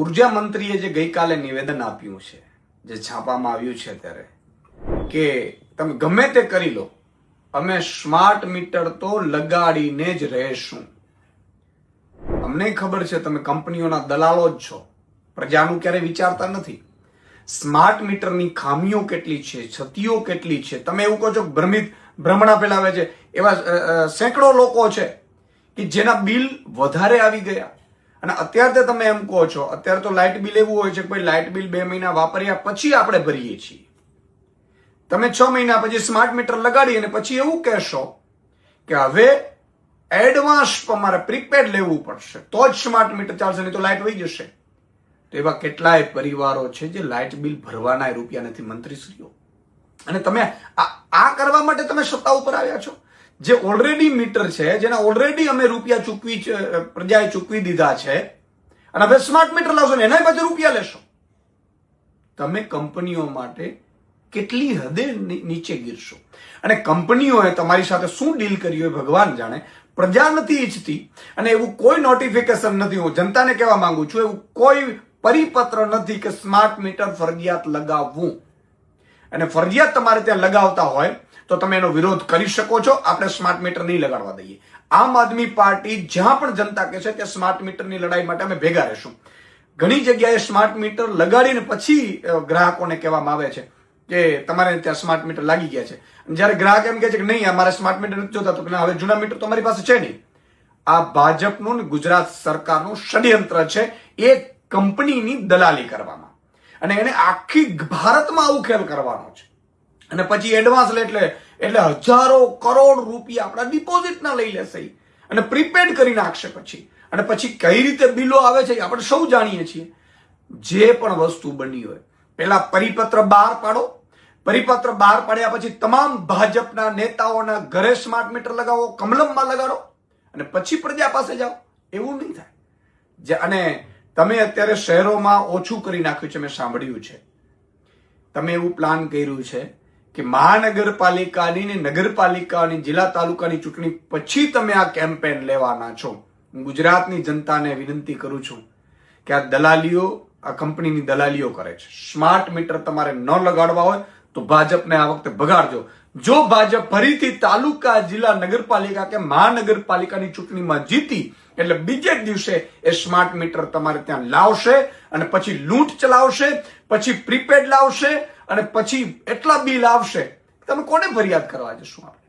ઉર્જા મંત્રીએ જે ગઈકાલે નિવેદન આપ્યું છે, જે છાપામાં આવ્યું છે ત્યારે, કે તમે ગમે તે કરી લો, અમે સ્માર્ટ મીટર તો લગાડીને જ રહેશું. અમને ખબર છે તમે કંપનીઓના દલાલો જ છો, પ્રજાનું ક્યારે વિચારતા નથી. સ્માર્ટ મીટરની ખામીઓ કેટલી છે, છતીઓ કેટલી છે, તમે એવું કહો છો ભ્રમણા ફેલાવે છે. એવા સેંકડો લોકો છે કે જેના બિલ વધારે આવી ગયા. અને અત્યારે તમે એમ કહો છો, અત્યારે તો લાઇટ બિલ એવું હોય છે કે ભાઈ લાઇટ બિલ 2 મહિના વાપર્યા પછી આપણે ભરીએ છીએ. તમે 6 મહિના પછી સ્માર્ટ મીટર લગાડી અને પછી એવું કહેશો કે હવે એડવાન્સ તમારે પ્રીપેડ લેવું પડશે તો જ સ્માર્ટ મીટર ચાલશે, નહીં તો લાઇટ વહી જશે. તો એવા કેટલાય પરિવારો છે જે લાઇટ બિલ ભરવાના રૂપિયા નથી, મંત્રીશ્રીઓ. અને તમે આ કરવા માટે તમે સત્તા ઉપર આવ્યા છો. જે ઓલરેડી મીટર છે, જેના ઓલરેડી અમે રૂપિયા પ્રજાએ ચૂકવી દીધા છે, અને હવે સ્માર્ટ મીટર લાવશો ને એના પાછળ રૂપિયા લેશો. તમે કંપનીઓ માટે કેટલી હદે નીચે ગીરશો. અને કંપનીઓએ તમારી સાથે શું ડીલ કરી હોય ભગવાન જાણે. પ્રજા નથી ઈચ્છતી, અને એવું કોઈ નોટિફિકેશન નથી. હું જનતાને કહેવા માંગુ છું, એવું કોઈ પરિપત્ર નથી કે સ્માર્ટ મીટર ફરજિયાત લગાવવું. અને ફરજિયાત તમારે ત્યાં લગાવતા હોય તો તમે એનો વિરોધ કરી શકો છો. આપણે સ્માર્ટ મીટર નહીં લગાડવા દઈએ. આમ આદમી પાર્ટી જ્યાં પણ જનતા કહે છે ત્યાં સ્માર્ટ મીટરની લડાઈ માટે અમે ભેગા રહેશું. ઘણી જગ્યાએ સ્માર્ટ મીટર લગાડીને પછી ગ્રાહકોને કહેવામાં આવે છે કે તમારે ત્યાં સ્માર્ટ મીટર લાગી ગયા છે. જયારે ગ્રાહક એમ કહે છે કે નહીં અમારે સ્માર્ટ મીટર નથી જોતા, તો હવે જૂના મીટર તો અમારી પાસે છે નહીં. આ ભાજપનું ને ગુજરાત સરકારનું ષડયંત્ર છે, એ કંપનીની દલાલી કરવામાં. અને એને આખી ભારતમાં આવું ખેલ કરવાનો છે. અને પછી એડવાન્સ લે એટલે હજારો કરોડ રૂપિયા આપણા ડિપોઝિટના લઈ લેશે અને પ્રીપેડ કરી નાખશે પછી. અને પછી કઈ રીતે બિલો આવે છે આપણે સૌ જાણીએ છીએ. જે પણ વસ્તુ બની હોય પહેલા પરિપત્ર બહાર પાડો. પરિપત્ર બહાર પાડ્યા પછી તમામ ભાજપના નેતાઓના ઘરે સ્માર્ટ મીટર લગાવો, કમલમમાં લગાડો, અને પછી પ્રજા પાસે જાઓ. એવું નહીં થાય. અને તમે અત્યારે શહેરોમાં ઓછું કરી નાખ્યું છે, મેં સાંભળ્યું છે. તમે એવું પ્લાન કર્યું છે કે મહાનગરપાલિકાની ને નગરપાલિકાની, જિલ્લા તાલુકાની ચૂંટણી પછી તમે આ કેમ્પેન લેવાના છો. હું ગુજરાતની જનતાને વિનંતી કરું છું કે આ દલાલીઓ, આ કંપનીની દલાલીઓ કરે છે. સ્માર્ટ મીટર તમારે ન લગાડવા હોય તો ભાજપને આ વખતે ભગાડજો. જો ભાજપ ફરીથી તાલુકા, જિલ્લા, નગરપાલિકા કે મહાનગરપાલિકાની ચૂંટણીમાં જીતી એટલે બીજે જ દિવસે એ સ્માર્ટ મીટર તમારે ત્યાં લાવશે અને પછી લૂંટ ચલાવશે, પછી પ્રીપેડ લાવશે, અને પછી એટલા બિલ આવશે તમે કોને ફરિયાદ કરવા જશું આપણે?